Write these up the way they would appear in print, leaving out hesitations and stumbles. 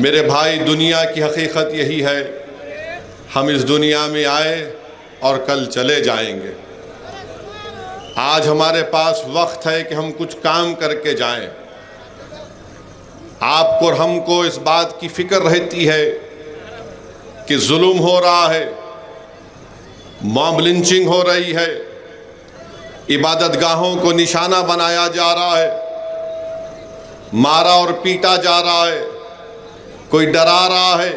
मेरे भाई, दुनिया की हकीकत यही है, हम इस दुनिया में आए और कल चले जाएंगे। आज हमारे पास वक्त है कि हम कुछ काम करके जाएं। आपको और हमको इस बात की फिक्र रहती है कि जुल्म हो रहा है, मॉब लिंचिंग हो रही है, इबादत गाहों को निशाना बनाया जा रहा है, मारा और पीटा जा रहा है, कोई डरा रहा है।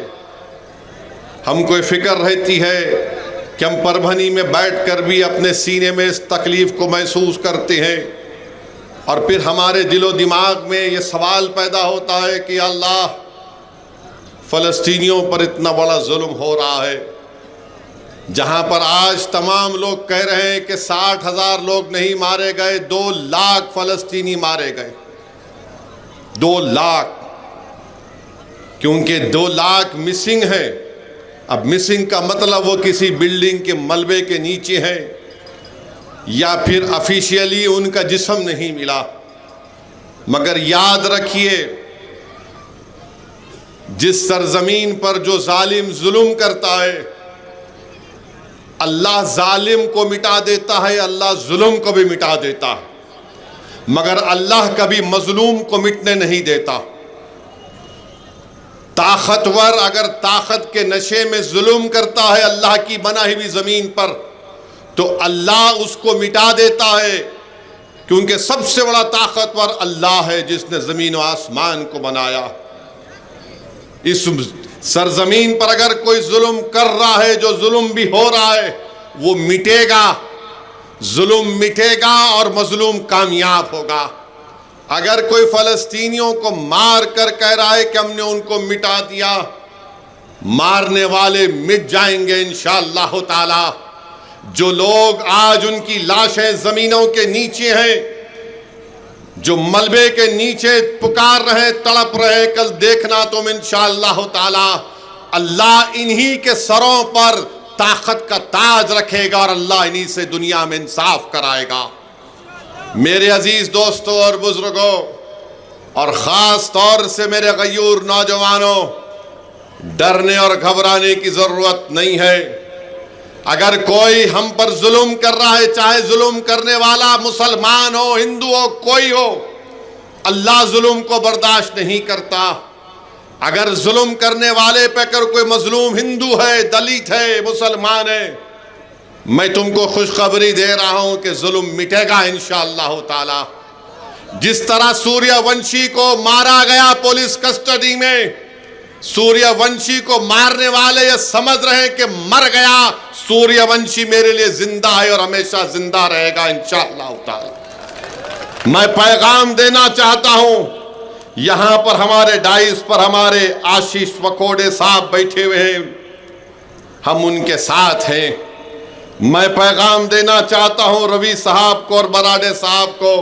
हमको ये फिक्र रहती है कि हम परभनी में बैठकर भी अपने सीने में इस तकलीफ़ को महसूस करते हैं और फिर हमारे दिलो दिमाग में ये सवाल पैदा होता है कि अल्लाह, फ़लस्तीनियों पर इतना बड़ा जुल्म हो रहा है, जहाँ पर आज तमाम लोग कह रहे हैं कि 60,000 लोग नहीं मारे गए, 2 लाख फ़लस्तीनी मारे गए। 2 लाख, क्योंकि 2 लाख मिसिंग है। अब मिसिंग का मतलब वो किसी बिल्डिंग के मलबे के नीचे है या फिर ऑफिशियली उनका जिस्म नहीं मिला। मगर याद रखिए, जिस सरजमीन पर जो जालिम जुल्म करता है, अल्लाह जालिम को मिटा देता है, अल्लाह जुल्म को भी मिटा देता है, मगर अल्लाह कभी मजलूम को मिटने नहीं देता। ताकतवर अगर ताकत के नशे में जुल्म करता है अल्लाह की बनाई हुई ज़मीन पर, तो अल्लाह उसको मिटा देता है, क्योंकि सबसे बड़ा ताकतवर अल्लाह है जिसने ज़मीन और आसमान को बनाया। इस सरजमीन पर अगर कोई जुल्म कर रहा है, जो जुल्म भी हो रहा है, वो मिटेगा, जुल्म मिटेगा और मजलूम कामयाब होगा। अगर कोई फ़लस्तीनियों को मार कर कह रहा है कि हमने उनको मिटा दिया, मारने वाले मिट जाएंगे इंशाअल्लाह ताला। जो लोग आज उनकी लाशें ज़मीनों के नीचे हैं, जो मलबे के नीचे पुकार रहे, तड़प रहे, कल देखना तुम इंशाअल्लाह ताला अल्लाह इन्हीं के सरों पर ताकत का ताज रखेगा और अल्लाह इन्हीं से दुनिया में इंसाफ कराएगा। मेरे अजीज दोस्तों और बुजुर्गों, और ख़ास तौर से मेरे गयूर नौजवानों, डरने और घबराने की ज़रूरत नहीं है। अगर कोई हम पर जुल्म कर रहा है, चाहे जुल्म करने वाला मुसलमान हो, हिंदू हो, कोई हो, अल्लाह जुल्म को बर्दाश्त नहीं करता। अगर जुल्म करने वाले पे अगर कोई मजलूम हिंदू है, दलित है, मुसलमान है, मैं तुमको खुशखबरी दे रहा हूं कि जुल्म मिटेगा इंशाअल्लाह ताला। जिस तरह सूर्यवंशी को मारा गया पुलिस कस्टडी में, सूर्यवंशी को मारने वाले ये समझ रहे हैं कि मर गया, सूर्यवंशी मेरे लिए जिंदा है और हमेशा जिंदा रहेगा इंशाअल्लाह ताला। मैं पैगाम देना चाहता हूं, यहां पर हमारे डाइस पर हमारे आशीष वकोड़े साहब बैठे हुए हैं, हम उनके साथ हैं। मैं पैगाम देना चाहता हूं रवि साहब को और बराडे साहब को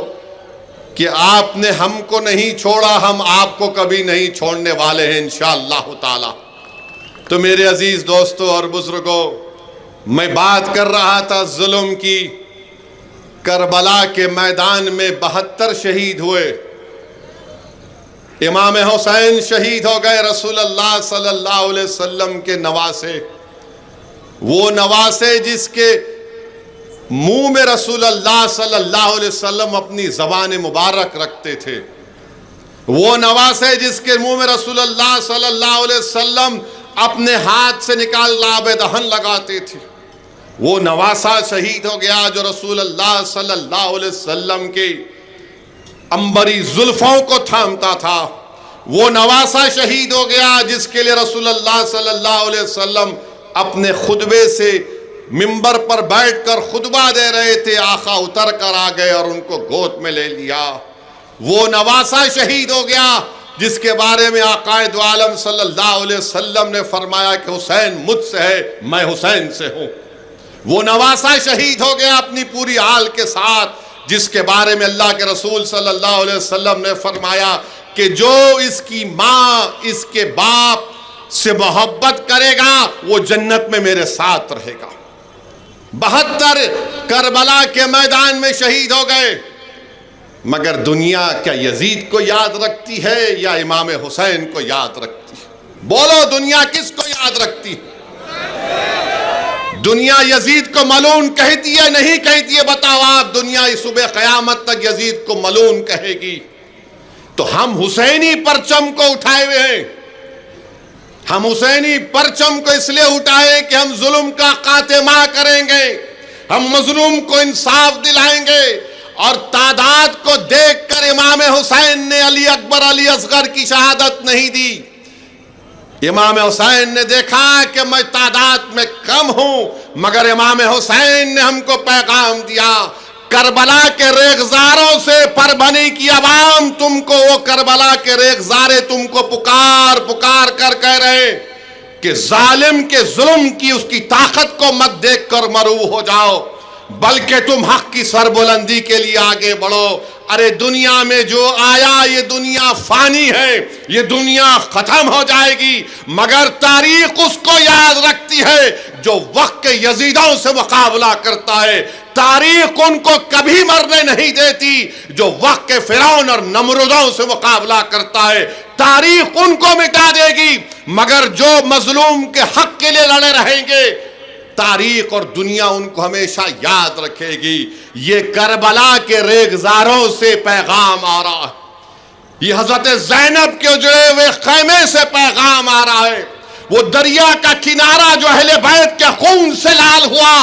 कि आपने हमको नहीं छोड़ा, हम आपको कभी नहीं छोड़ने वाले हैं इंशाअल्लाह ताला। तो मेरे अजीज दोस्तों और बुजुर्गों, मैं बात कर रहा था जुल्म की। करबला के मैदान में 72 शहीद हुए। इमाम हुसैन शहीद हो गए, रसूलुल्लाह सल्लल्लाहु अलैहि वसल्लम के नवासे, वो नवासे जिसके मुंह में रसूलुल्लाह सल्लल्लाहु अलैहि वसल्लम अपनी ज़बान मुबारक रखते थे, वो नवासे जिसके मुंह में रसूलुल्लाह सल्लल्लाहु अलैहि वसल्लम अपने हाथ से निकाल लाबे दहन लगाते थे, वो नवासा शहीद हो गया जो रसूलुल्लाह सल्लल्लाहु अलैहि वसल्लम के अंबरी जुल्फों को थामता था। वो नवासा शहीद हो गया जिसके लिए रसूलुल्लाह सल्लल्लाहु अलैहि वसल्लम अपने खुतबे से मिंबर पर बैठकर खुतबा दे रहे थे, आका उतर कर आ गए और उनको गोद में ले लिया। वो नवासा शहीद हो गया जिसके बारे में आकाए दो आलम सल्लल्लाहु अलैहि वसल्लम ने फरमाया कि हुसैन मुझसे है, मैं हुसैन से हूँ। वो नवासा शहीद हो गया अपनी पूरी आल के साथ, जिसके बारे में अल्लाह के रसूल सल्लल्लाहु अलैहि वसल्लम ने फरमाया कि जो इसकी माँ, इसके बाप से मोहब्बत करेगा वो जन्नत में मेरे साथ रहेगा। 72 करबला के मैदान में शहीद हो गए, मगर दुनिया क्या यजीद को याद रखती है या इमाम हुसैन को याद रखती है? बोलो, दुनिया किसको याद रखती है? दुनिया यजीद को मलून कहती है, नहीं कहती है? बताओ आप। दुनिया इस सुबह क़यामत तक यजीद को मलून कहेगी। तो हम हुसैनी परचम को उठाए हुए हैं। हम हुसैनी परचम को इसलिए उठाए कि हम जुल्म का खात्मा करेंगे, हम मजलूम को इंसाफ दिलाएंगे। और तादाद को देखकर इमाम हुसैन ने अली अकबर अली असगर की शहादत नहीं दी। इमाम हुसैन ने देखा कि मैं तादाद में कम हूं, मगर इमाम हुसैन ने हमको पैगाम दिया, करबला के रेगजारों से परभनी की आवाम तुमको, वो करबला के रेगजारे तुमको पुकार पुकार कर कह रहे कि जालिम के जुल्म की उसकी ताकत को मत देखकर मरूब हो जाओ, बल्कि तुम हक की सरबुलंदी के लिए आगे बढ़ो। अरे दुनिया में जो आया ये दुनिया फानी है, ये दुनिया खत्म हो जाएगी, मगर तारीख उसको याद रखती है जो वक्त के यजीदों से मुकाबला करता है। तारीख उनको कभी मरने नहीं देती जो वक्त के फिरौन और नमरूदों से मुकाबला करता है। तारीख उनको मिटा देगी, मगर जो मजलूम के हक के लिए लड़े रहेंगे, तारीख और दुनिया उनको हमेशा याद रखेगी। ये करबला के रेगजारों से पैगाम आ रहा है, ये हजरत ज़ैनब के उजड़े हुए खैमे से पैगाम आ रहा है। वो दरिया का किनारा जो अहले बैत के खून से लाल हुआ,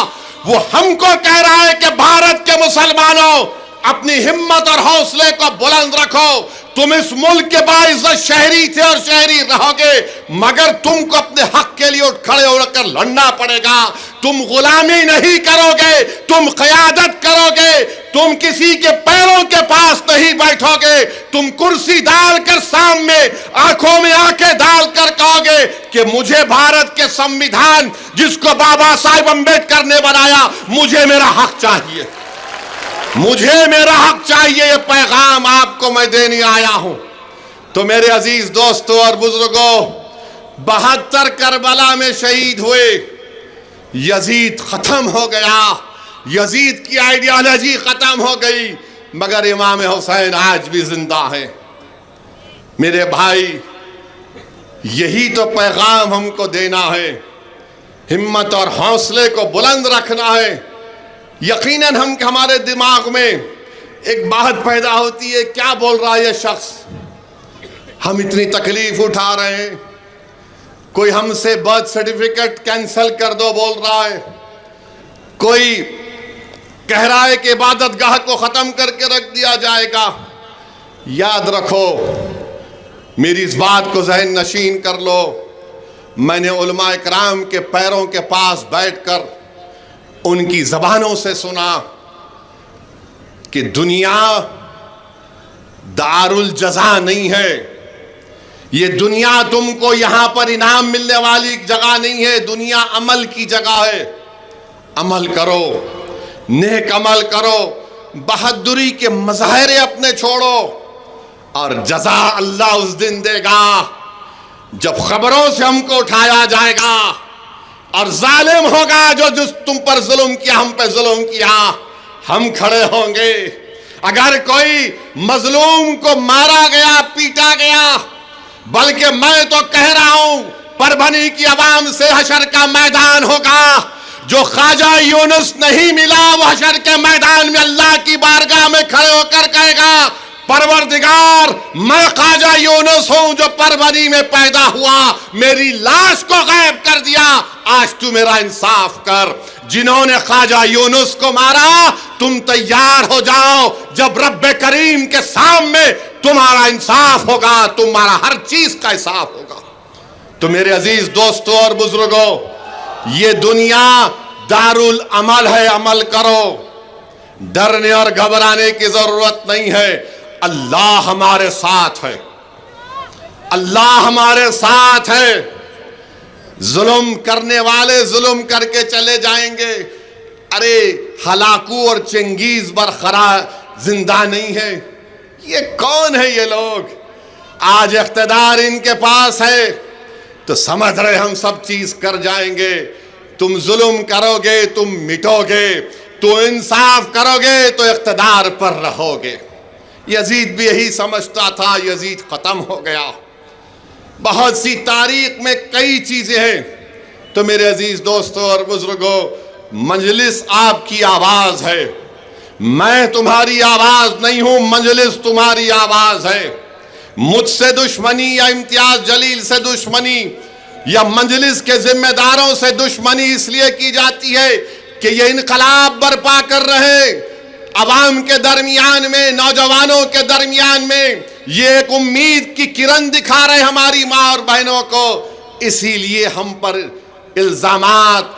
वो हमको कह रहा है कि भारत के मुसलमानों, अपनी हिम्मत और हौसले को बुलंद रखो। तुम इस मुल्क के बाइज़्ज़त शहरी थे और शहरी रहोगे, मगर तुमको अपने हक के लिए उठ खड़े होकर लड़ना पड़ेगा। तुम गुलामी नहीं करोगे, तुम क़यादत करोगे। तुम किसी के पैरों के पास नहीं बैठोगे। तुम कुर्सी डालकर सामने आंखों में आंखें डालकर कहोगे कि मुझे भारत के संविधान जिसको बाबा साहिब अम्बेडकर ने बनाया, मुझे मेरा हक चाहिए, मुझे मेरा हक चाहिए। ये पैगाम आपको मैं देने आया हूं। तो मेरे अजीज दोस्तों और बुजुर्गों, 72 करबला में शहीद हुए, यजीद खत्म हो गया, यजीद की आइडियोलॉजी खत्म हो गई, मगर इमाम हुसैन आज भी जिंदा है। मेरे भाई, यही तो पैगाम हमको देना है, हिम्मत और हौसले को बुलंद रखना है। यकीनन हमारे दिमाग में एक बात पैदा होती है, क्या बोल रहा है ये शख्स, हम इतनी तकलीफ उठा रहे हैं, कोई हमसे बर्थ सर्टिफिकेट कैंसिल कर दो बोल रहा है, कोई कह रहा है कि इबादत गाह को ख़त्म करके रख दिया जाएगा। याद रखो, मेरी इस बात को जहन नशीन कर लो, मैंने उलमा इकराम के पैरों के पास बैठकर उनकी ज़बानों से सुना कि दुनिया दारुल जज़ा नहीं है, ये दुनिया तुमको यहाँ पर इनाम मिलने वाली जगह नहीं है, दुनिया अमल की जगह है। अमल करो, नेक अमल करो, बहादुरी के मज़ाहिरे अपने छोड़ो, और जज़ा अल्लाह उस दिन देगा जब खबरों से हमको उठाया जाएगा और जालिम होगा जो तुम पर जुल्म किया, हम पे जुल्म किया, हम खड़े होंगे। अगर कोई मजलूम को मारा गया, पीटा गया, बल्कि मैं तो कह रहा हूं परभनी की आवाम से हशर का मैदान होगा। जो ख्वाजा यूनुस नहीं मिला, वो हशर के मैदान में अल्लाह की बारगाह में खड़े होकर कहेगा, परवरदिगार, मैं ख्वाजा यूनुस हूं जो परभनी में पैदा हुआ, मेरी लाश को गायब कर दिया, आज तू मेरा इंसाफ कर। जिन्होंने ख्वाजा यूनुस को मारा, तुम तैयार हो जाओ, जब रब्बे करीम के सामने तुम्हारा इंसाफ होगा, तुम्हारा हर चीज का इंसाफ होगा। तो मेरे अजीज दोस्तों और बुजुर्गों, ये दुनिया दारुल अमल है, अमल करो, डरने और घबराने की जरूरत नहीं है। अल्लाह हमारे साथ है, अल्लाह हमारे साथ है। जुल्म करने वाले जुल्म करके चले जाएंगे। अरे हलाकू और चंगेज बरकरार जिंदा नहीं है। ये कौन है ये लोग? आज इख्तिदार इनके पास है तो समझ रहे हम सब चीज कर जाएंगे। तुम जुल्म करोगे, तुम मिटोगे, तुम इंसाफ करोगे तो इख्तिदार पर रहोगे। यजीद भी यही समझता था, यजीद खत्म हो गया। बहुत सी तारीख में कई चीजें हैं। तो मेरे अजीज दोस्तों और बुजुर्गों, मजलिस आपकी आवाज है, मैं तुम्हारी आवाज नहीं हूं, मजलिस तुम्हारी आवाज है। मुझसे दुश्मनी या इम्तियाज जलील से दुश्मनी या मजलिस के जिम्मेदारों से दुश्मनी इसलिए की जाती है कि ये इनकलाब बर्पा कर रहे अवाम के दरमियान में, नौजवानों के दरमियान में, ये एक उम्मीद की किरण दिखा रहे हमारी माँ और बहनों को। इसीलिए हम पर इल्जामात,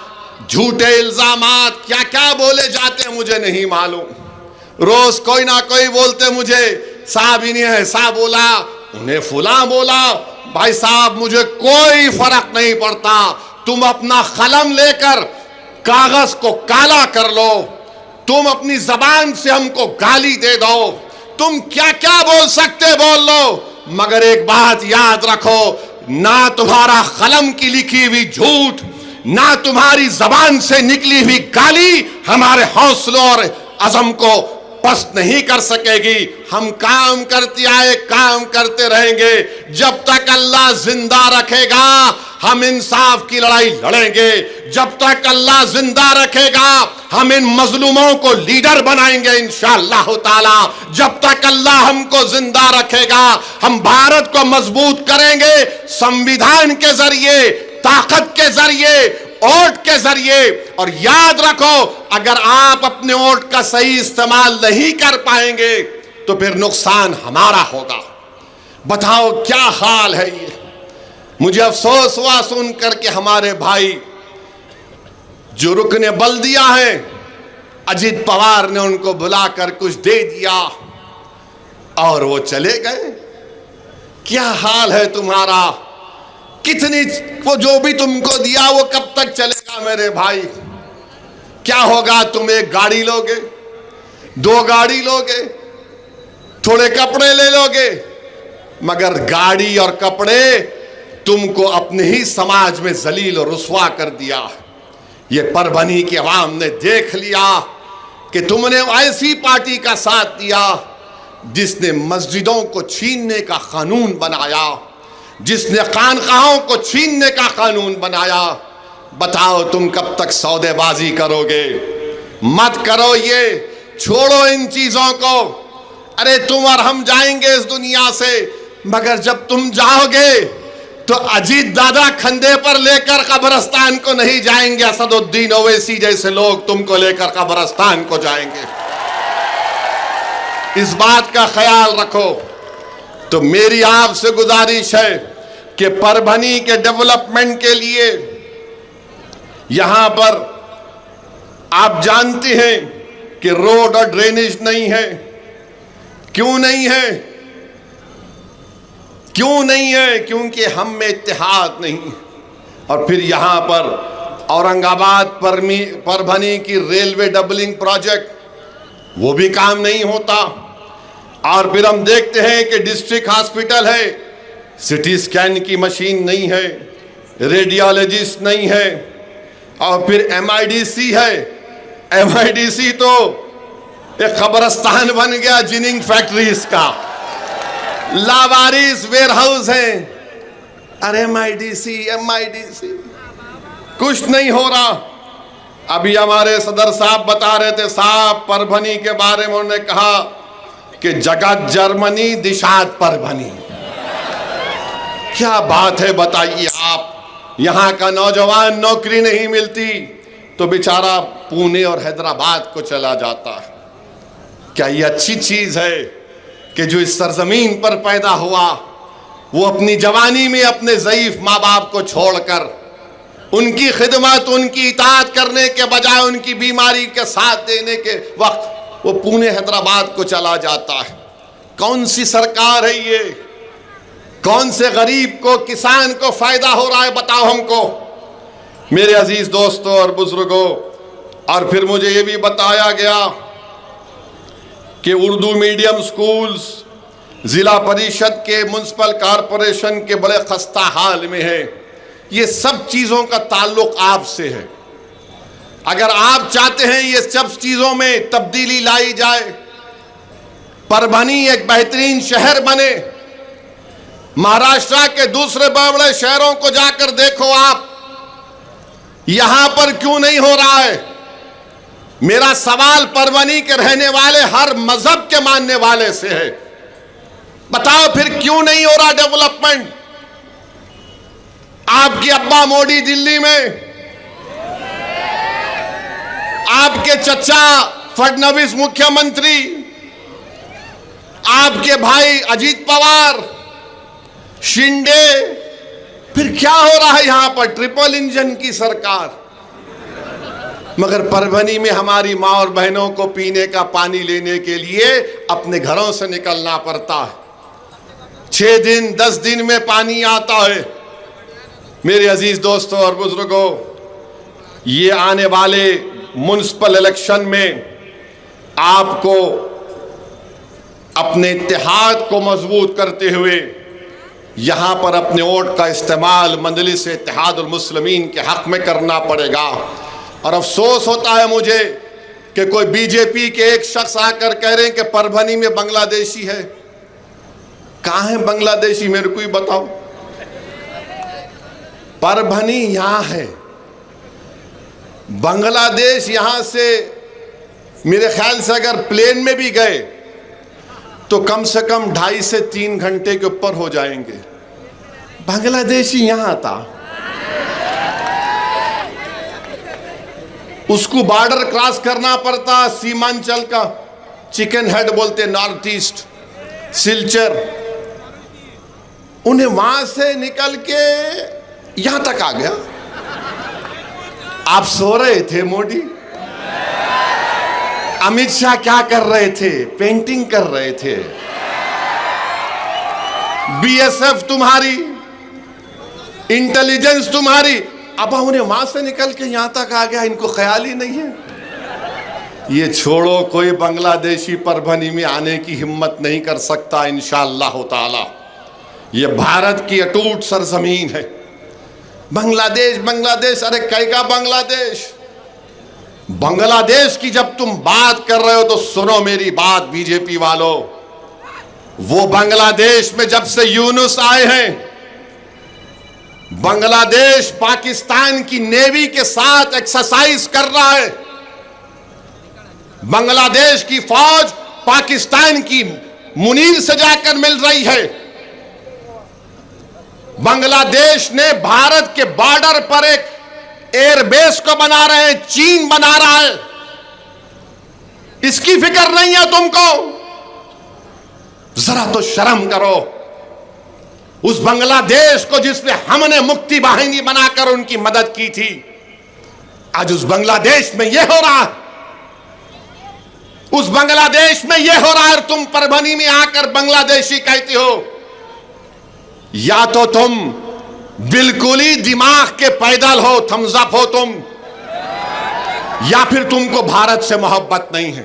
झूठे इल्जामात क्या क्या बोले जाते हैं मुझे नहीं मालूम। रोज कोई ना कोई बोलते मुझे, साहब इन्हें ऐसा बोला, उन्हें फुला बोला। भाई साहब मुझे कोई फर्क नहीं पड़ता, तुम अपना कलम लेकर कागज को काला कर लो, तुम अपनी जबान से हमको गाली दे दो, तुम क्या क्या बोल सकते बोल लो, मगर एक बात याद रखो, ना तुम्हारा कलम की लिखी हुई झूठ, ना तुम्हारी जबान से निकली हुई गाली हमारे हौसलों और अज़म को पस्त नहीं कर सकेगी। हम काम करते आए, काम करते रहेंगे जब तक अल्लाह जिंदा रखेगा। हम इंसाफ की लड़ाई लड़ेंगे जब तक अल्लाह जिंदा रखेगा। हम इन मजलूमों को लीडर बनाएंगे इंशाअल्लाह ताला। जब तक अल्लाह हमको जिंदा रखेगा, हम भारत को मजबूत करेंगे संविधान के जरिए, ताकत के जरिए, वोट के जरिए। और याद रखो, अगर आप अपने वोट का सही इस्तेमाल नहीं कर पाएंगे तो फिर नुकसान हमारा होगा। बताओ क्या हाल है ये। मुझे अफसोस हुआ सुन करके हमारे भाई जो रुकने बल्दिया है, अजीत पवार ने उनको बुलाकर कुछ दे दिया और वो चले गए। क्या हाल है तुम्हारा, कितनी वो जो भी तुमको दिया वो कब तक चलेगा मेरे भाई। क्या होगा, तुम एक गाड़ी लोगे, 2 गाड़ी लोगे, थोड़े कपड़े ले लोगे, मगर गाड़ी और कपड़े तुमको अपने ही समाज में जलील और रुस्वा कर दिया। ये परभनी की आवाम ने देख लिया कि तुमने ऐसी पार्टी का साथ दिया जिसने मस्जिदों को छीनने का कानून बनाया, जिसने खानकाहों को छीनने का कानून बनाया। बताओ तुम कब तक सौदेबाजी करोगे। मत करो ये, छोड़ो इन चीजों को। अरे तुम और हम जाएंगे इस दुनिया से, मगर जब तुम जाओगे तो अजीत दादा खंधे पर लेकर कब्रिस्तान को नहीं जाएंगे, असदुद्दीन ओवैसी जैसे लोग तुमको लेकर कब्रिस्तान को जाएंगे। इस बात का ख्याल रखो। तो मेरी आपसे गुजारिश है कि परभनी के डेवलपमेंट के लिए यहां पर आप जानते हैं कि रोड और ड्रेनेज नहीं है। क्यों नहीं है? क्यों नहीं है? क्योंकि हम में इत्तेहाद नहीं। और फिर यहां पर औरंगाबाद परभनी की रेलवे डबलिंग प्रोजेक्ट, वो भी काम नहीं होता। और फिर हम देखते हैं कि डिस्ट्रिक्ट हॉस्पिटल है, सिटी स्कैन की मशीन नहीं है, रेडियोलॉजिस्ट नहीं है। और फिर MIDC है, MIDC तो एक कब्रिस्तान बन गया जिनिंग फैक्ट्रीज का, लावारिस वेयर हाउस है। अरे MIDC कुछ नहीं हो रहा। अभी हमारे सदर साहब बता रहे थे, साहब परभनी के बारे में उन्होंने कहा कि जगत जर्मनी दिशात परभनी। क्या बात है बताइए आप। यहां का नौजवान नौकरी नहीं मिलती तो बेचारा पुणे और हैदराबाद को चला जाता है। क्या ये अच्छी चीज है कि जो इस सरजमीन पर पैदा हुआ वो अपनी जवानी में अपने ज़ईफ माँ बाप को छोड़कर उनकी खिदमत, उनकी इताअत करने के बजाय उनकी बीमारी के साथ देने के वक्त वो पुणे हैदराबाद को चला जाता है। कौन सी सरकार है ये? कौन से गरीब को, किसान को फायदा हो रहा है बताओ हमको मेरे अजीज दोस्तों और बुजुर्गों। और फिर मुझे ये भी बताया गया कि उर्दू मीडियम स्कूल्स जिला परिषद के, म्युनिसिपल कॉरपोरेशन के बड़े खस्ता हाल में है। ये सब चीजों का ताल्लुक आपसे है। अगर आप चाहते हैं ये सब चीजों में तब्दीली लाई जाए, परभनी एक बेहतरीन शहर बने, महाराष्ट्र के दूसरे बड़े बड़े शहरों को जाकर देखो आप, यहां पर क्यों नहीं हो रहा है? मेरा सवाल परभनी के रहने वाले हर मजहब के मानने वाले से है, बताओ फिर क्यों नहीं हो रहा डेवलपमेंट? आपके अब्बा मोदी दिल्ली में, आपके चचा फडणवीस मुख्यमंत्री, आपके भाई अजीत पवार, शिंदे, फिर क्या हो रहा है यहां पर? ट्रिपल इंजन की सरकार। मगर परभनी में हमारी मां और बहनों को पीने का पानी लेने के लिए अपने घरों से निकलना पड़ता है। 6 दिन 10 दिन में पानी आता है। मेरे अजीज दोस्तों और बुजुर्गों, ये आने वाले म्युनिसिपल इलेक्शन में आपको अपने इत्तेहाद को मजबूत करते हुए यहां पर अपने वोट का इस्तेमाल मजलिस इत्तेहादुल मुस्लिमीन के हक में करना पड़ेगा। और अफसोस होता है मुझे कि कोई बीजेपी के एक शख्स आकर कह रहे हैं कि परभनी में बांग्लादेशी है। कहां है बांग्लादेशी, मेरे को ही बताओ। परभनी यहां है, बांग्लादेश यहां से मेरे ख्याल से अगर प्लेन में भी गए तो कम से कम 2.5 से 3 घंटे के ऊपर हो जाएंगे। बांग्लादेशी यहां था, उसको बॉर्डर क्रॉस करना पड़ता, सीमांचल का चिकन हेड बोलते नॉर्थ ईस्ट, सिलचर, उन्हें वहां से निकल के यहां तक आ गया। आप सो रहे थे मोदी, अमित शाह क्या कर रहे थे? पेंटिंग कर रहे थे। बीएसएफ तुम्हारी, इंटेलिजेंस तुम्हारी, अब उन्हें वहां से निकल के यहां तक आ गया, इनको ख्याल ही नहीं है। ये छोड़ो, कोई बांग्लादेशी परभनी में आने की हिम्मत नहीं कर सकता इंशाअल्लाह ताला। ये भारत की अटूट सरजमीन है। बांग्लादेश बांग्लादेश, अरे कैका बांग्लादेश? बांग्लादेश की जब तुम बात कर रहे हो तो सुनो मेरी बात बीजेपी वालों। वो बांग्लादेश में जब से यूनुस आए हैं, बांग्लादेश पाकिस्तान की नेवी के साथ एक्सरसाइज कर रहा है। बांग्लादेश की फौज पाकिस्तान की मुनीर से जाकर मिल रही है। बांग्लादेश ने भारत के बॉर्डर पर एक एयरबेस को बना रहे हैं, चीन बना रहा है। इसकी फिक्र नहीं है तुमको? जरा तो शर्म करो। उस बांग्लादेश को जिसमें हमने मुक्ति वाहिनी बनाकर उनकी मदद की थी, आज उस बांग्लादेश में यह हो रहा है। उस बांग्लादेश में यह हो रहा है, तुम परभनी में आकर बांग्लादेशी कहती हो। या तो तुम बिल्कुल ही दिमाग के पैदल हो, थम्स अप हो तुम, या फिर तुमको भारत से मोहब्बत नहीं है।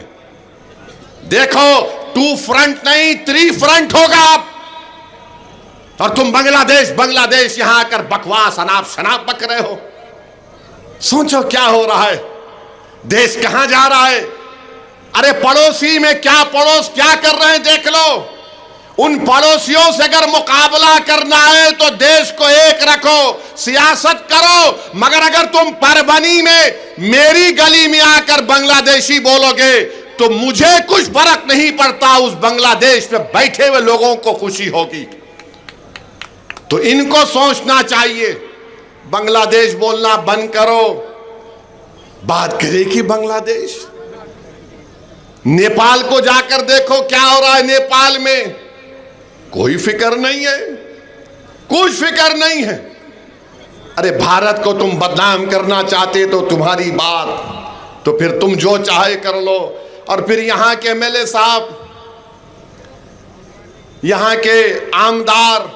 देखो, 2 फ्रंट नहीं 3 फ्रंट होगा अब। और तुम बांग्लादेश बांग्लादेश यहां आकर बकवास अनाप शनाप बक रहे हो। सोचो क्या हो रहा है, देश कहां जा रहा है। अरे पड़ोसी में क्या पड़ोस क्या कर रहे हैं देख लो। उन पड़ोसियों से अगर मुकाबला करना है तो देश को एक रखो, सियासत करो। मगर अगर तुम परभनी में मेरी गली में आकर बांग्लादेशी बोलोगे तो मुझे कुछ फर्क नहीं पड़ता, उस बांग्लादेश में बैठे हुए लोगों को खुशी होगी। तो इनको सोचना चाहिए, बांग्लादेश बोलना बंद करो। बात करेगी बांग्लादेश। नेपाल को जाकर देखो क्या हो रहा है। नेपाल में कोई फिक्र नहीं है, कुछ फिक्र नहीं है। अरे भारत को तुम बदनाम करना चाहते तो तुम्हारी बात, तो फिर तुम जो चाहे कर लो। और फिर यहां के एमएलए साहब, यहां के आमदार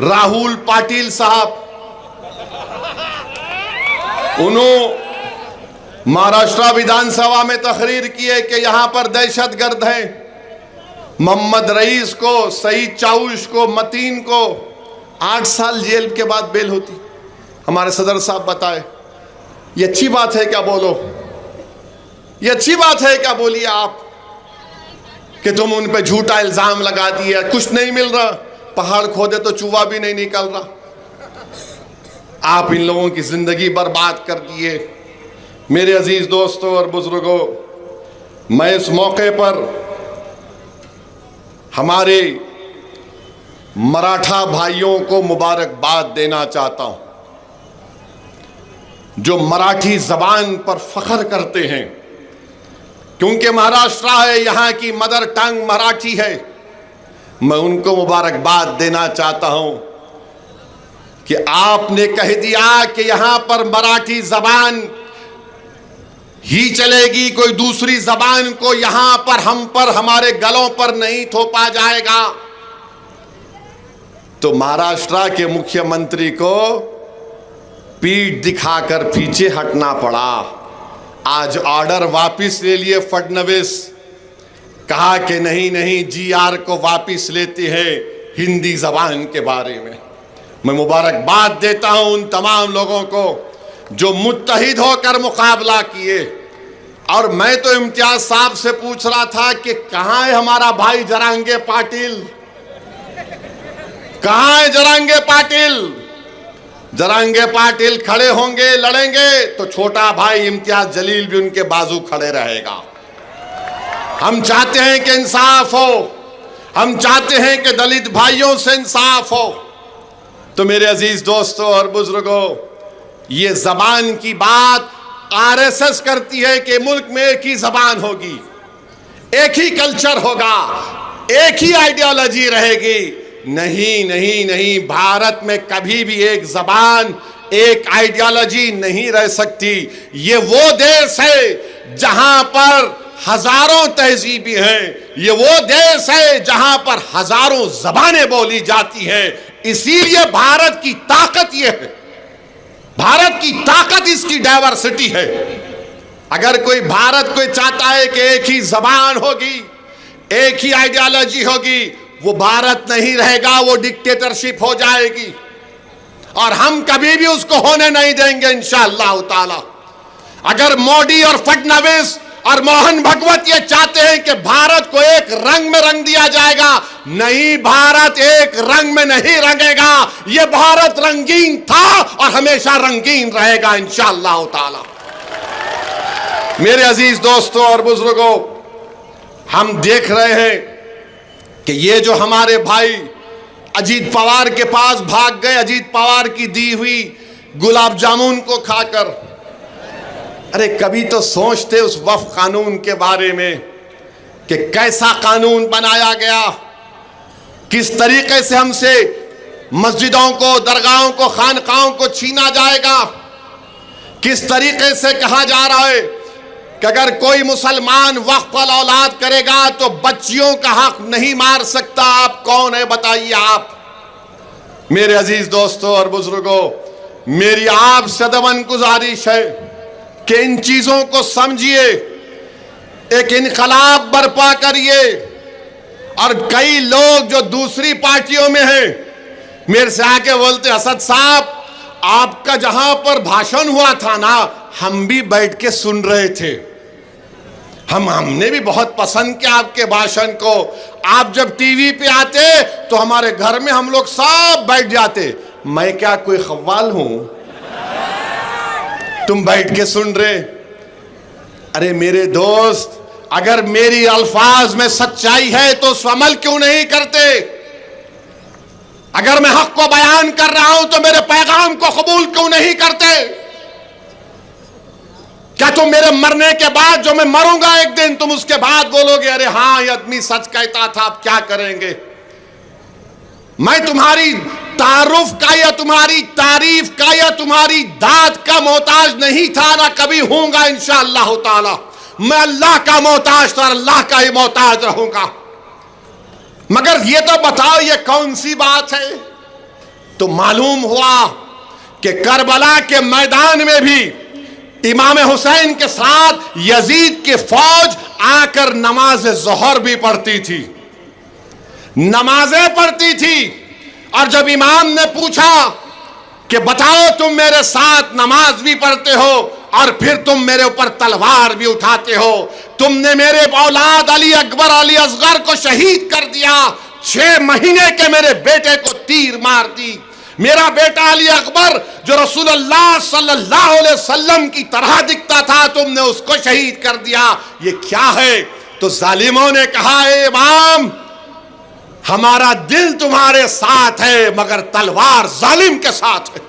राहुल पाटिल साहब, उन्होंने महाराष्ट्र विधानसभा में तकरीर की है कि यहां पर दहशतगर्द हैं। मोहम्मद रईस को, सईद चाउश को, मतीन को 8 साल जेल के बाद बेल होती। हमारे सदर साहब बताए, ये अच्छी बात है क्या? बोलो, ये अच्छी बात है क्या? बोलिए आप। कि तुम उन पे झूठा इल्जाम लगा दिया, कुछ नहीं मिल रहा, पहाड़ खोदे तो चूहा भी नहीं निकल रहा। आप इन लोगों की जिंदगी बर्बाद कर दिए। मेरे अजीज दोस्तों और बुजुर्गों, मैं इस मौके पर हमारे मराठा भाइयों को मुबारकबाद देना चाहता हूं, जो मराठी जबान पर फख्र करते हैं, क्योंकि महाराष्ट्र है, यहां की मदर टंग मराठी है। मैं उनको मुबारकबाद देना चाहता हूं कि आपने कह दिया कि यहां पर मराठी जबान ही चलेगी, कोई दूसरी जबान को यहां पर हम पर हमारे गलों पर नहीं थोपा जाएगा। तो महाराष्ट्र के मुख्यमंत्री को पीठ दिखाकर पीछे हटना पड़ा। आज ऑर्डर वापस ले लिए फडणवीस, कहा कि नहीं नहीं GR को वापस लेते हैं हिंदी जबान के बारे में। मैं मुबारकबाद देता हूं उन तमाम लोगों को जो मुत्तहिद होकर मुकाबला किए। और मैं तो इम्तियाज साहब से पूछ रहा था कि कहां है हमारा भाई जरांगे पाटिल, कहां है जरांगे पाटिल? जरांगे पाटिल खड़े होंगे, लड़ेंगे तो छोटा भाई इम्तियाज जलील भी उनके बाजू खड़े रहेगा। हम चाहते हैं कि इंसाफ हो, हम चाहते हैं कि दलित भाइयों से इंसाफ हो। तो मेरे अजीज दोस्तों और बुजुर्गों, ये जबान की बात RSS करती है कि मुल्क में एक ही जबान होगी, एक ही कल्चर होगा, एक ही आइडियोलॉजी रहेगी। नहीं नहीं नहीं, भारत में कभी भी एक जबान, एक आइडियोलॉजी नहीं रह सकती। ये वो देश है जहां पर हजारों तहजीबें हैं, ये वो देश है जहां पर हजारों जबानें बोली जाती हैं। इसीलिए भारत की ताकत ये है, भारत की ताकत इसकी डाइवर्सिटी है। अगर कोई भारत को चाहता है कि एक ही जबान होगी, एक ही आइडियोलॉजी होगी, वो भारत नहीं रहेगा, वो डिक्टेटरशिप हो जाएगी। और हम कभी भी उसको होने नहीं देंगे इंशाअल्लाह ताला। अगर मोदी और फडणवीस और मोहन भगवत ये चाहते हैं कि भारत को एक रंग में रंग दिया जाएगा, नहीं, भारत एक रंग में नहीं रंगेगा। ये भारत रंगीन था और हमेशा रंगीन रहेगा इंशाअल्लाह ताला। मेरे अजीज दोस्तों और बुजुर्गों, हम देख रहे हैं कि ये जो हमारे भाई अजीत पवार के पास भाग गए, अजीत पवार की दी हुई गुलाब जामुन को खाकर। अरे कभी तो सोचते उस वक्फ कानून के बारे में कि कैसा कानून बनाया गया, किस तरीके से हमसे मस्जिदों को, दरगाहों को, खानकाहों को छीना जाएगा, किस तरीके से कहा जा रहा है कि अगर कोई मुसलमान वक्फ पर औलाद करेगा तो बच्चियों का हक नहीं मार सकता। आप कौन है बताइए आप? मेरे अजीज दोस्तों और बुजुर्गों, मेरी आपसे दमन गुजारिश है कि इन चीजों को समझिए, एक इनकलाब बर्पा करिए। और कई लोग जो दूसरी पार्टियों में हैं मेरे से आके बोलते, असद साहब आपका जहां पर भाषण हुआ था ना, हम भी बैठ के सुन रहे थे, हमने भी बहुत पसंद किया आपके भाषण को। आप जब टीवी पे आते तो हमारे घर में हम लोग सब बैठ जाते। मैं क्या कोई खव्वाल हूं, तुम बैठ के सुन रहे? अरे मेरे दोस्त, अगर मेरी अल्फाज में सच्चाई है तो उस अमल क्यों नहीं करते? अगर मैं हक को बयान कर रहा हूं तो मेरे पैगाम को कबूल क्यों नहीं करते? क्या तुम मेरे मरने के बाद, जो मैं मरूंगा एक दिन, तुम उसके बाद बोलोगे अरे हां ये आदमी सच कहता था, अब क्या करेंगे? मैं तुम्हारी तारुफ का या तुम्हारी तारीफ का या तुम्हारी दाद का मोहताज नहीं था, ना कभी हूंगा इंशाअल्लाह ताला। मैं अल्लाह का मोहताज था, अल्लाह का ही मोहताज रहूंगा। मगर ये तो बताओ ये कौन सी बात है? तो मालूम हुआ कि करबला के मैदान में भी इमाम हुसैन के साथ यजीद की फौज आकर नमाज ज़ोहर भी पढ़ती थी, नमाजें पढ़ती थी। और जब इमाम ने पूछा कि बताओ तुम मेरे साथ नमाज भी पढ़ते हो और फिर तुम मेरे ऊपर तलवार भी उठाते हो, तुमने मेरे औलाद अली अकबर अली असगर को शहीद कर दिया, 6 महीने के मेरे बेटे को तीर मार दी। मेरा बेटा अली अकबर जो रसूलुल्लाह सल्लल्लाहु अलैहि वसल्लम की तरह दिखता था, तुमने उसको शहीद कर दिया, ये क्या है? तो जालिमों ने कहा, ए इमाम, हमारा दिल तुम्हारे साथ है मगर तलवार जालिम के साथ है।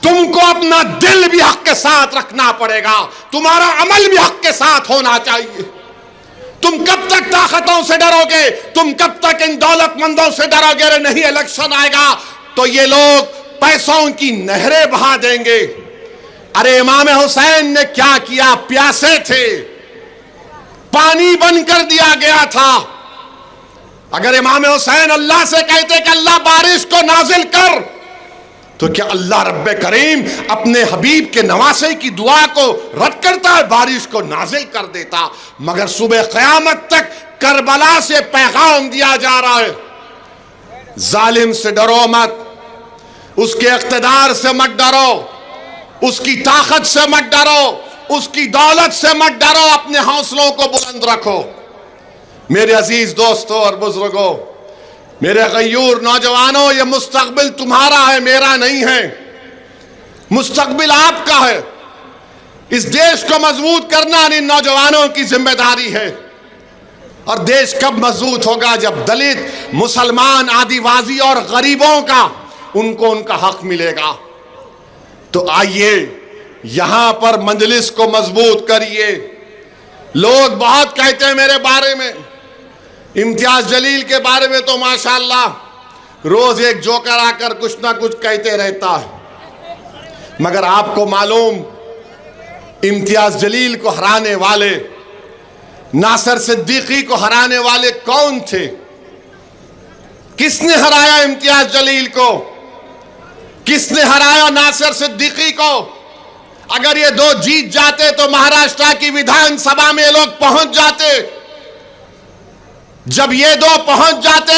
तुमको अपना दिल भी हक के साथ रखना पड़ेगा, तुम्हारा अमल भी हक के साथ होना चाहिए। तुम कब तक ताकतों से डरोगे? तुम कब तक इन दौलतमंदों से डरोगे? अरे नहीं, इलेक्शन आएगा तो ये लोग पैसों की नहरें बहा देंगे। अरे इमाम हुसैन ने क्या किया? प्यासे थे, पानी बंद कर दिया गया था। अगर इमाम हुसैन अल्लाह से कहते कि अल्लाह बारिश को नाजिल कर, तो क्या अल्लाह रब्बे करीम अपने हबीब के नवासे की दुआ को रद्द करता है? बारिश को नाजिल कर देता। मगर सुबह क़यामत तक करबला से पैगाम दिया जा रहा है, जालिम से डरो मत, उसके इक़्तिदार से मत डरो, उसकी ताकत से मत डरो, उसकी दौलत से मत डरो, अपने हौसलों को बुलंद रखो। मेरे अजीज दोस्तों और बुजुर्गों, मेरे गयूर नौजवानों, ये मुस्तकबिल तुम्हारा है, मेरा नहीं है। मुस्तकबिल आपका है। इस देश को मजबूत करना इन नौजवानों की जिम्मेदारी है। और देश कब मजबूत होगा? जब दलित, मुसलमान, आदिवासी और गरीबों का उनको उनका हक मिलेगा। तो आइए यहां पर मजलिस को मजबूत करिए। लोग बहुत कहते हैं मेरे बारे में, इम्तियाज जलील के बारे में तो माशाअल्लाह रोज एक जोकर आकर कुछ ना कुछ कहते रहता है। मगर आपको मालूम, इम्तियाज जलील को हराने वाले, नासिर सिद्दीकी को हराने वाले कौन थे? किसने हराया इम्तियाज जलील को? किसने हराया नासिर सिद्दीकी को? अगर ये दो जीत जाते तो महाराष्ट्र की विधानसभा में लोग पहुंच जाते। जब ये दो पहुंच जाते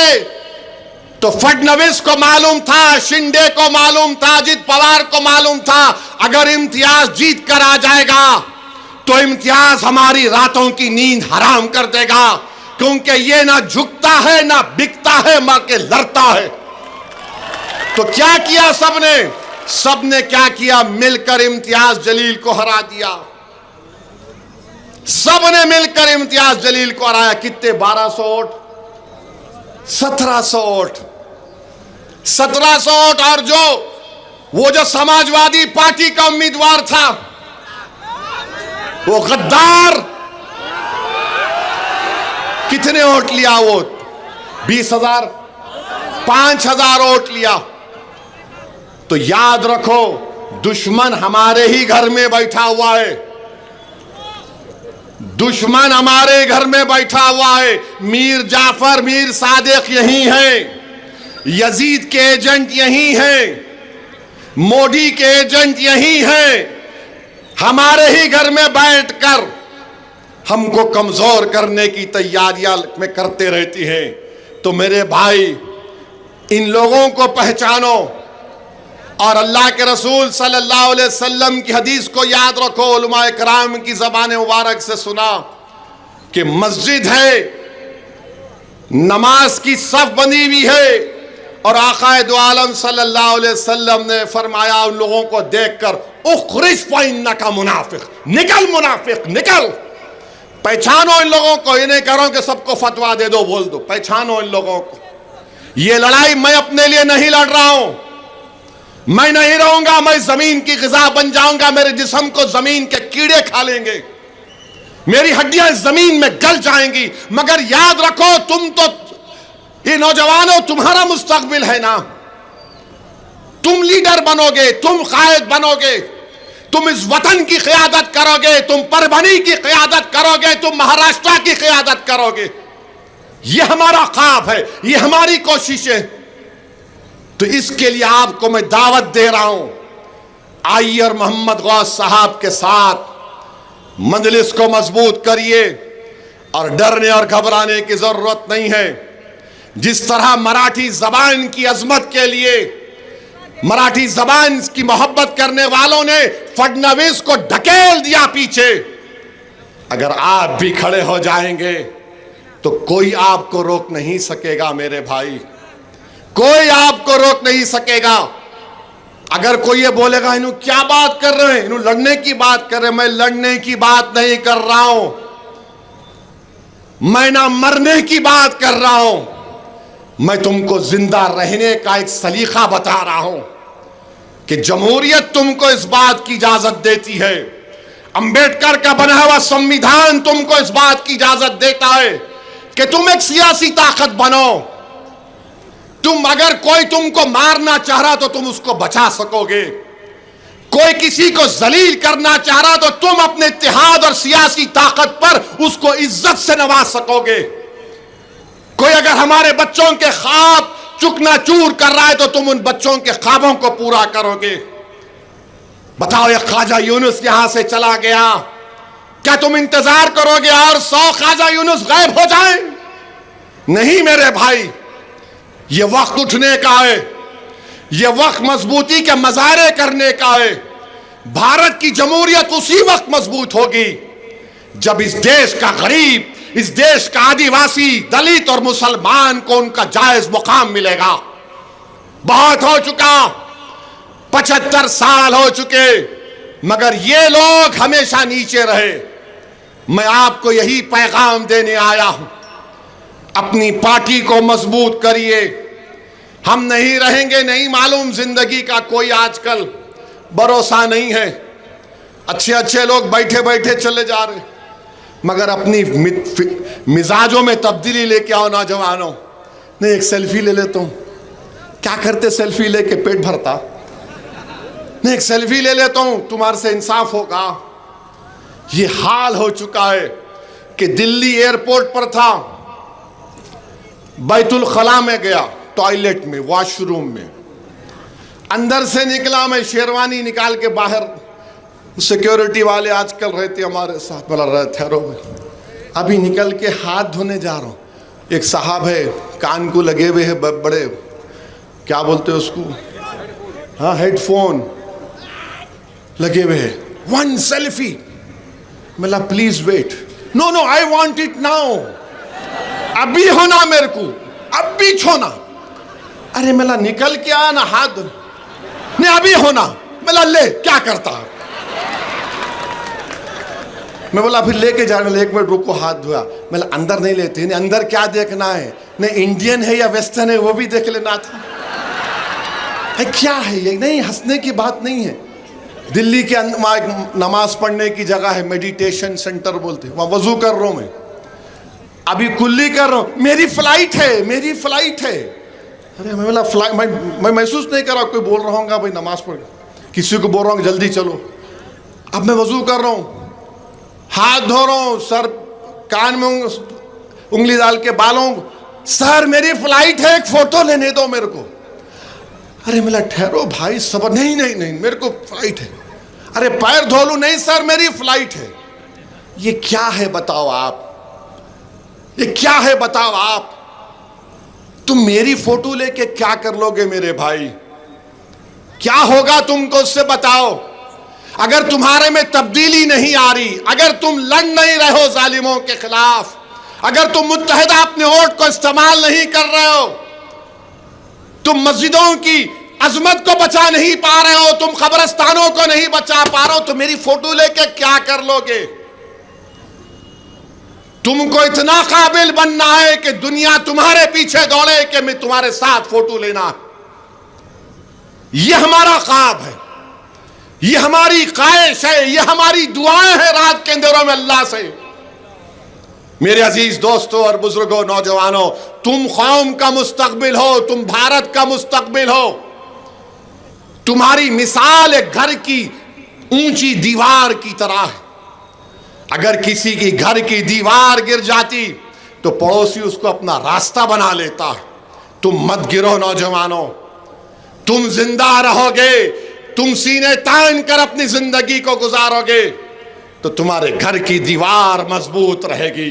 तो फडणवीस को मालूम था, शिंदे को मालूम था, अजित पवार को मालूम था, अगर इम्तियाज जीत कर आ जाएगा तो इम्तियाज हमारी रातों की नींद हराम कर देगा, क्योंकि ये ना झुकता है ना बिकता है, मां के लड़ता है। तो क्या किया सबने? सबने क्या किया? मिलकर इम्तियाज जलील को हरा दिया। सबने मिलकर इम्तियाज जलील को हराया। कितने? 1200 वोट, 1700 वोट, 1700 वोट। और वो जो समाजवादी पार्टी का उम्मीदवार था, वो गद्दार, कितने वोट लिया? वो 20,000, 5,000 वोट लिया। तो याद रखो, दुश्मन हमारे ही घर में बैठा हुआ है, दुश्मन हमारे घर में बैठा हुआ है। मीर जाफर, मीर सादिक यही है, यजीद के एजेंट यही हैं, मोदी के एजेंट यही हैं। हमारे ही घर में बैठकर हमको कमजोर करने की तैयारियां में करते रहती हैं। तो मेरे भाई, इन लोगों को पहचानो और अल्लाह के रसूल सल्लल्लाहु अलैहि वसल्लम की हदीस को याद रखो। उलमाए कराम की ज़बान मुबारक से सुना कि मस्जिद है, नमाज की सफ बनी हुई है, और आकाए दो आलम सल्लल्लाहु अलैहि वसल्लम ने फरमाया उन लोगों को देखकर, उखरिज फइन्नका मुनाफिक, निकल मुनाफिक निकल। पहचानो इन लोगों को। ये नहीं करो कि सबको फतवा दे दो, बोल दो। पहचानो इन लोगों को। ये लड़ाई मैं अपने लिए नहीं लड़ रहा हूं। मैं नहीं रहूंगा, मैं जमीन की ग़िज़ा बन जाऊंगा, मेरे जिस्म को जमीन के कीड़े खा लेंगे, मेरी हड्डियां जमीन में गल जाएंगी। मगर याद रखो, तुम तो, ये नौजवानों, तुम्हारा मुस्तकबिल है ना। तुम लीडर बनोगे, तुम कायद बनोगे, तुम इस वतन की क़यादत करोगे, तुम परभनी की क़यादत करोगे, तुम महाराष्ट्र की क़यादत करोगे। ये हमारा ख्वाब है, ये हमारी कोशिश है। तो इसके लिए आपको मैं दावत दे रहा हूं, आइए और मोहम्मद गौस साहब के साथ मजलिस को मजबूत करिए। और डरने और घबराने की जरूरत नहीं है। जिस तरह मराठी जबान की अजमत के लिए, मराठी जबान की मोहब्बत करने वालों ने फडणवीस को ढकेल दिया पीछे, अगर आप भी खड़े हो जाएंगे तो कोई आपको रोक नहीं सकेगा मेरे भाई, कोई आपको रोक नहीं सकेगा। अगर कोई ये बोलेगा इन्हों क्या बात कर रहे हैं, इन्हों लड़ने की बात कर रहे हैं, मैं लड़ने की बात नहीं कर रहा हूं, मैं ना मरने की बात कर रहा हूं। मैं तुमको जिंदा रहने का एक सलीका बता रहा हूं कि जमहूरियत तुमको इस बात की इजाजत देती है, अंबेडकर का बना हुआ संविधान तुमको इस बात की इजाजत देता है कि तुम एक सियासी ताकत बनो। तुम अगर कोई तुमको मारना चाह रहा तो तुम उसको बचा सकोगे, कोई किसी को जलील करना चाह रहा तो तुम अपने इत्तेहाद और सियासी ताकत पर उसको इज्जत से नवाज सकोगे। कोई अगर हमारे बच्चों के ख्वाब चुकनाचूर कर रहा है तो तुम उन बच्चों के ख्वाबों को पूरा करोगे। बताओ, ये ख्वाजा यूनुस यहां से चला गया, क्या तुम इंतजार करोगे और 100 ख्वाजा यूनुस गायब हो जाए? नहीं मेरे भाई, ये वक्त उठने का है, ये वक्त मजबूती के मजारे करने का है। भारत की जमहूरियत उसी वक्त मजबूत होगी जब इस देश का गरीब, इस देश का आदिवासी, दलित और मुसलमान को उनका जायज मुकाम मिलेगा। बहुत हो चुका, 75 साल हो चुके, मगर ये लोग हमेशा नीचे रहे। मैं आपको यही पैगाम देने आया हूं, अपनी पार्टी को मजबूत करिए। हम नहीं रहेंगे नहीं मालूम, जिंदगी का कोई आजकल भरोसा नहीं है। अच्छे अच्छे लोग बैठे बैठे चले जा रहे, मगर अपनी मिजाजों में तब्दीली लेके आओ नौजवानों। नहीं, एक सेल्फी ले लेता हूं, क्या करते सेल्फी लेके, पेट भरता? नहीं, एक सेल्फी ले लेता हूं, तुम्हारे से इंसाफ होगा। ये हाल हो चुका है कि दिल्ली एयरपोर्ट पर था, बैतुल खला में गया, टॉयलेट में, वॉशरूम में, अंदर से निकला, मैं शेरवानी निकाल के बाहर, सिक्योरिटी वाले आजकल रहते हमारे साथ, बोला रहे ठहरो, अभी निकल के हाथ धोने जा रहा हूँ। एक साहब है, कान को लगे हुए है बड़े, क्या बोलते हैं उसको, हाँ, हेडफोन लगे हुए हैं, वन सेल्फी। मैं please wait, no no I want it now, अभी होना मेरे को, अभी छोना। अरे मेला निकल के आना, हाथ नहीं अभी होना। मेला ले, क्या करता? मैं बोला फिर लेके जा रहे, 1 मिनट रुको, हाथ धोया। मैं अंदर नहीं लेते, नहीं अंदर क्या देखना है, नहीं इंडियन है या वेस्टर्न है वो भी देख लेना था। है क्या है ये? नहीं, हंसने की बात नहीं है। दिल्ली के अंदर नमाज पढ़ने की जगह है, मेडिटेशन सेंटर बोलते, वहां वजू कर रहा हूं मैं, अभी कुल्ली कर रहा हूं, मेरी फ्लाइट है, मेरी फ्लाइट है। अरे मैं बोला फ्लाइट, मैं महसूस नहीं कर रहा, कोई बोल रहा हूँ भाई नमाज पढ़, किसी को बोल रहा हूँ जल्दी चलो। अब मैं वजू कर रहा हूँ, हाथ धो रहा हूँ, सर कान में उंगली डाल के बालों, सर मेरी फ्लाइट है, एक फोटो लेने दो मेरे को। अरे मेरा ठहरो भाई, सबर, नहीं नहीं नहीं मेरे को फ्लाइट है। अरे पैर धो लूं, नहीं सर मेरी फ्लाइट है। ये क्या है बताओ आप, ये क्या है बताओ आप? तुम मेरी फोटो लेके क्या कर लोगे मेरे भाई? क्या होगा तुमको, उससे बताओ। अगर तुम्हारे में तब्दीली नहीं आ रही, अगर तुम लड़ नहीं रहे हो जालिमों के खिलाफ, अगर तुम मुत्तहिदा अपने वोट को इस्तेमाल नहीं कर रहे हो, तुम मस्जिदों की अजमत को बचा नहीं पा रहे हो, तुम कब्रिस्तानों को नहीं बचा पा रहे हो, तो मेरी फोटो लेके क्या कर लोगे? तुमको इतना काबिल बनना है कि दुनिया तुम्हारे पीछे दौड़े कि मैं तुम्हारे साथ फोटो लेना। यह हमारा ख्वाब है, यह हमारी ख्वाहिश है, यह हमारी दुआएं हैं रात के अंधेरों में अल्लाह से। मेरे अजीज दोस्तों और बुजुर्गों, नौजवानों, तुम कौम का मुस्तकबिल हो, तुम भारत का मुस्तकबिल हो। तुम्हारी मिसाल एक घर की ऊंची दीवार की तरह है। अगर किसी की घर की दीवार गिर जाती तो पड़ोसी उसको अपना रास्ता बना लेता है। तुम मत गिरो नौजवानों, तुम जिंदा रहोगे, तुम सीने तान कर अपनी जिंदगी को गुजारोगे तो तुम्हारे घर की दीवार मजबूत रहेगी।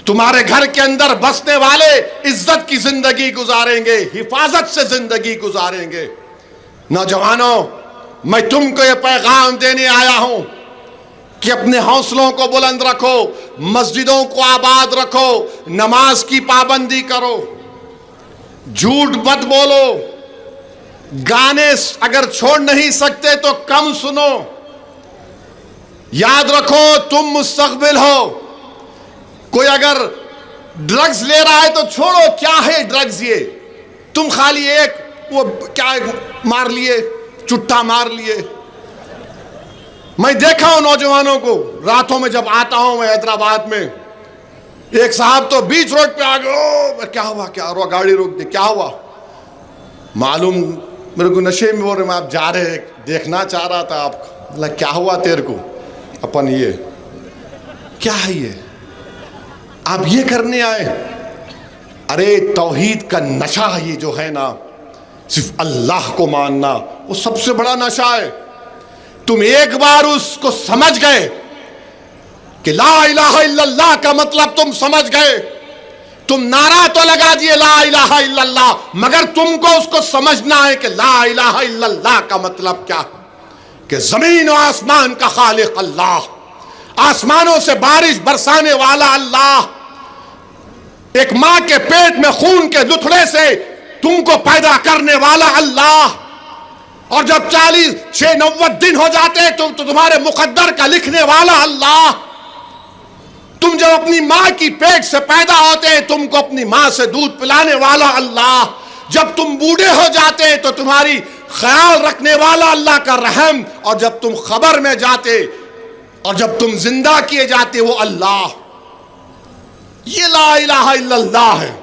तुम्हारे घर के अंदर बसने वाले इज्जत की जिंदगी गुजारेंगे, हिफाजत से जिंदगी गुजारेंगे। नौजवानों, मैं तुमको ये पैगाम देने आया हूं कि अपने हौसलों को बुलंद रखो, मस्जिदों को आबाद रखो, नमाज की पाबंदी करो, झूठ मत बोलो, गाने अगर छोड़ नहीं सकते तो कम सुनो। याद रखो तुम मुस्तकबिल हो। कोई अगर ड्रग्स ले रहा है तो छोड़ो, क्या है ड्रग्स ये, तुम खाली एक वो क्या मार लिए, चुट्टा मार लिए। मैं देखा हूं नौजवानों को, रातों में जब आता हूं मैं हैदराबाद में, एक साहब तो बीच रोड पे आ गए, ओ क्या हुआ, क्या हुआ, गाड़ी रोक दी, क्या हुआ, मालूम मेरे को नशे में बोल रहे, मैं आप जा रहे, देखना चाह रहा था आपको, मतलब क्या हुआ तेरे को, अपन ये क्या है ये, आप ये करने आए। अरे तौहीद का नशा ये जो है ना, सिर्फ अल्लाह को मानना, वो सबसे बड़ा नशा है। तुम एक बार उसको समझ गए कि ला इलाहा इल्लल्लाह का मतलब तुम समझ गए, तुम नारा तो लगा दिए ला इलाहा इल्लल्लाह, मगर तुमको उसको समझना है कि ला इलाहा इल्लल्लाह का मतलब क्या है, कि जमीन और आसमान का खालिक अल्लाह, आसमानों से बारिश बरसाने वाला अल्लाह, एक मां के पेट में खून के लुथड़े से तुमको पैदा करने वाला अल्लाह, और जब 40-90 दिन हो जाते तो तुम्हारे मुकद्दर का लिखने वाला अल्लाह, तुम जब अपनी मां की पेट से पैदा होते तुमको अपनी मां से दूध पिलाने वाला अल्लाह, जब तुम बूढ़े हो जाते तो तुम्हारी ख्याल रखने वाला अल्लाह का रहम, और जब तुम खबर में जाते और जब तुम जिंदा किए जाते वो अल्लाह। ये ला इलाहा इल्लल्लाह है।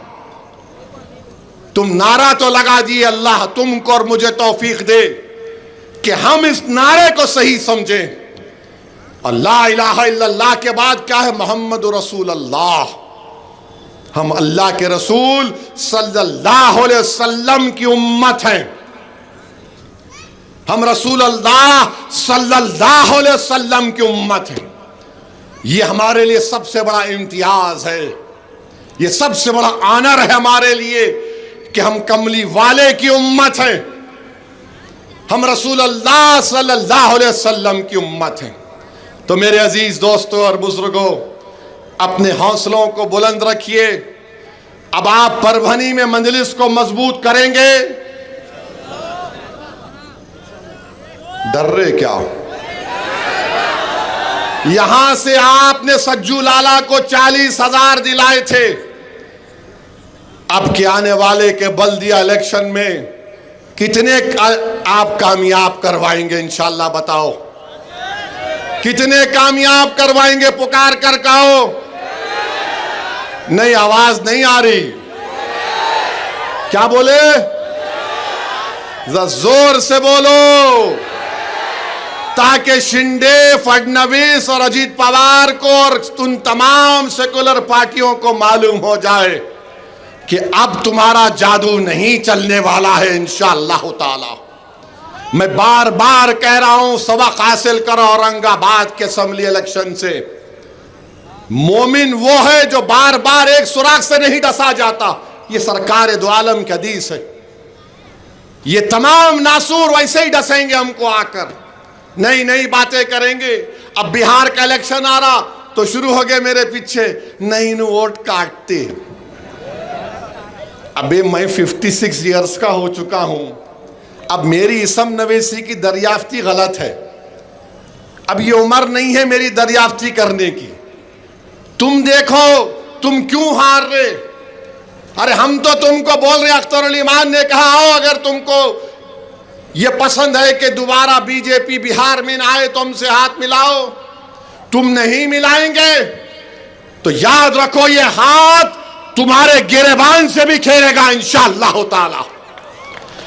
तुम नारा तो लगा दिए, अल्लाह तुमको और मुझे तौफीक दे कि हम इस नारे को सही समझें। और ला इलाहा इल्लल्लाह के बाद क्या है, मोहम्मद रसूल अल्लाह, हम अल्लाह के रसूल सल्लल्लाहु अलैहि वसल्लम की उम्मत हैं, हम रसूल अल्लाह सल्लल्लाहु अलैहि वसल्लम की उम्मत हैं। ये हमारे लिए सबसे बड़ा इम्तियाज है, ये सबसे बड़ा आनर है हमारे लिए कि हम कमली वाले की उम्मत हैं, हम रसूल अल्लाह सल्लल्लाहु अलैहि वसल्लम की उम्मत हैं। तो मेरे अजीज दोस्तों और बुजुर्गों, अपने हौसलों को बुलंद रखिए। अब आप परभनी में मजलिस को मजबूत करेंगे। डर रहे क्या? यहां से आपने सज्जू लाला को 40,000 दिलाए थे, अब के आने वाले के बल्दिया इलेक्शन में कितने आप कामयाब करवाएंगे इंशाल्लाह? बताओ कितने कामयाब करवाएंगे? पुकार कर कहो। नहीं, आवाज नहीं आ रही, क्या बोले? जोर से बोलो, ताकि शिंदे, फडणवीस और अजीत पवार को और उन तमाम सेकुलर पार्टियों को मालूम हो जाए कि अब तुम्हारा जादू नहीं चलने वाला है इंशाअल्लाह ताला। मैं बार बार कह रहा हूं, सबक हासिल करो औरंगाबाद के असेंबली इलेक्शन से। मोमिन वो है जो बार बार एक सुराख से नहीं डसा जाता, ये सरकार दो आलम की हदीस है। ये तमाम नासूर वैसे ही डसेंगे हमको आकर, नई नई बातें करेंगे। अब बिहार का इलेक्शन आ रहा तो शुरू हो गए मेरे पीछे, नहीं नु वोट काटते। अबे मैं 56 ईयर्स का हो चुका हूं, अब मेरी इसम नवेसी की दरियाफ्ती गलत है, अब ये उम्र नहीं है मेरी दरियाफ्ती करने की। तुम देखो तुम क्यों हार रहे। अरे हम तो तुमको बोल रहे, अख्तर उल ईमान ने कहा हो अगर तुमको ये पसंद है कि दोबारा बीजेपी बिहार में आए तो हमसे हाथ मिलाओ। तुम नहीं मिलाएंगे तो याद रखो ये हाथ तुम्हारे गिरेबान से भी खेलेगा इंशाअल्लाह ताला।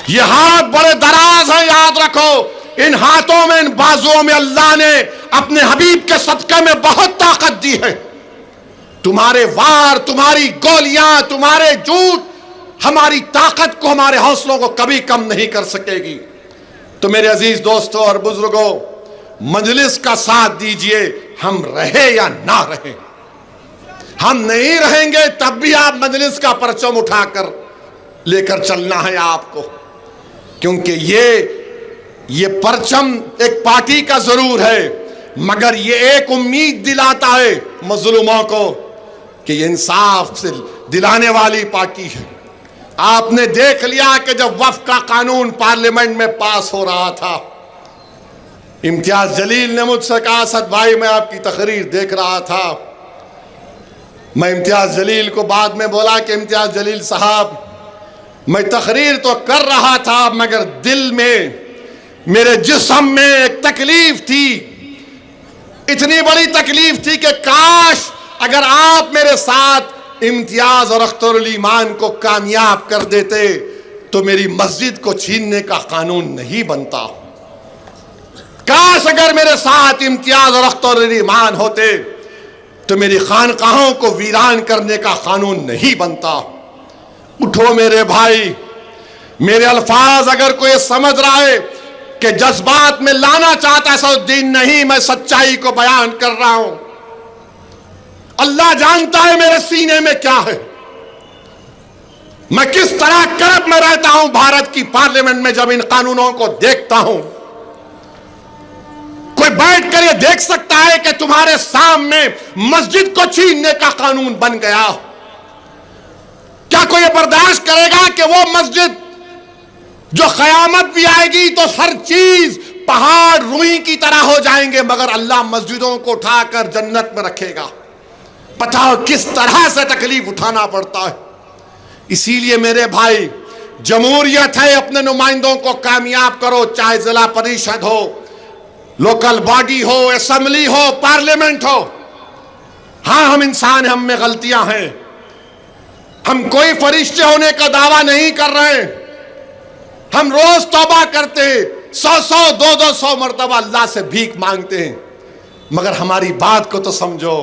ये हाथ बड़े दराज है, याद रखो। इन हाथों में, इन बाजुओं में अल्लाह ने अपने हबीब के सदक़े में बहुत ताकत दी है। तुम्हारे वार, तुम्हारी गोलियां, तुम्हारे झूठ हमारी ताकत को, हमारे हौसलों को कभी कम नहीं कर सकेगी। तो मेरे अजीज दोस्तों और बुजुर्गों, मजलिस का साथ दीजिए, हम रहे या ना रहे। हम नहीं रहेंगे तब भी आप मजलिस का परचम उठाकर लेकर चलना है आपको, क्योंकि ये परचम एक पार्टी का जरूर है, मगर ये एक उम्मीद दिलाता है मजलूमों को कि ये इंसाफ से दिलाने वाली पार्टी है। आपने देख लिया कि जब वक्फ का कानून पार्लियामेंट में पास हो रहा था, इम्तियाज जलील ने मुझसे कहा, असद भाई मैं आपकी तकरीर देख रहा था। मैं इम्तियाज जलील को बाद में बोला कि इम्तियाज जलील साहब, मैं तकरीर तो कर रहा था मगर दिल में, मेरे जिस्म में एक तकलीफ थी, इतनी बड़ी तकलीफ थी कि काश अगर आप मेरे साथ इम्तियाज और अख्तरुल ईमान को कामयाब कर देते तो मेरी मस्जिद को छीनने का कानून नहीं बनता। काश अगर मेरे साथ इम्तियाज और अख्तरुल ईमान होते तो मेरी खानकाहों को वीरान करने का कानून नहीं बनता। उठो मेरे भाई, मेरे अल्फाज अगर कोई समझ रहा है कि जज्बात में लाना चाहता है सऊद्दीन, नहीं, मैं सच्चाई को बयान कर रहा हूं। अल्लाह जानता है मेरे सीने में क्या है, मैं किस तरह करब में रहता हूं भारत की पार्लियामेंट में। जब इन कानूनों को देखता हूं, कोई बैठ कर ये देख सकता है कि तुम्हारे सामने मस्जिद को छीनने का कानून बन गया? क्या कोई ये बर्दाश्त करेगा कि वो मस्जिद जो कयामत भी आएगी तो हर चीज पहाड़ रुई की तरह हो जाएंगे, मगर अल्लाह मस्जिदों को उठाकर जन्नत में रखेगा? पता हो किस तरह से तकलीफ उठाना पड़ता है। इसीलिए मेरे भाई, जमहूरियत है, अपने नुमाइंदों को कामयाब करो, चाहे जिला परिषद हो, लोकल बॉडी हो, असेंबली हो, पार्लियामेंट हो। हाँ, हम इंसान हैं, हम में गलतियां हैं, हम कोई फरिश्ते होने का दावा नहीं कर रहे। हम रोज तौबा करते हैं, 100 200 मरतबा अल्लाह से भीख मांगते हैं, मगर हमारी बात को तो समझो।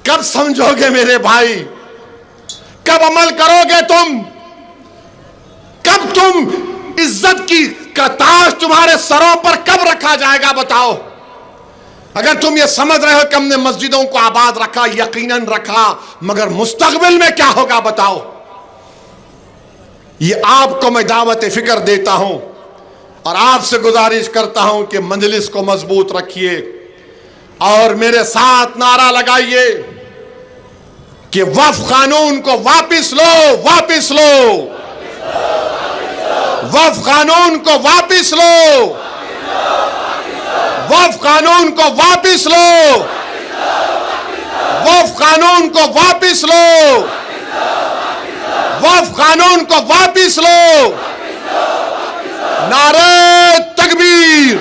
कब समझोगे मेरे भाई? कब अमल करोगे तुम? कब तुम इज्जत की का ताज तुम्हारे सरों पर कब रखा जाएगा बताओ? अगर तुम ये समझ रहे हो कि हमने मस्जिदों को आबाद रखा, यकीनन रखा, मगर मुस्तकबिल में क्या होगा बताओ? ये आपको मैं दावत फिक्र देता हूं और आपसे गुजारिश करता हूं कि मजलिस को मजबूत रखिए और मेरे साथ नारा लगाइए कि वक्फ कानून को वापिस लो, वापिस लो, वक्फ कानून को वापिस लो, वक्फ कानून को वापिस लो, वक्फ कानून को वापिस लो, वक्फ कानून को वापिस लो। नारे तकबीर,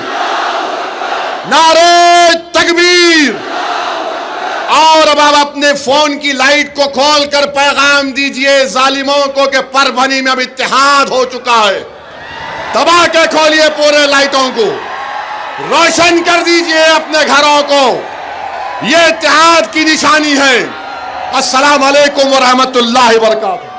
नारे तकबीर। और अब आप अपने फोन की लाइट को खोलकर पैगाम दीजिए जालिमों को कि परभनी में अब इत्तेहाद हो चुका है। दबा के खोलिए पूरे लाइटों को, रोशन कर दीजिए अपने घरों को, यह इत्तेहाद की निशानी है। अस्सलाम वालेकुम व रहमतुल्लाहि व बरकातहू।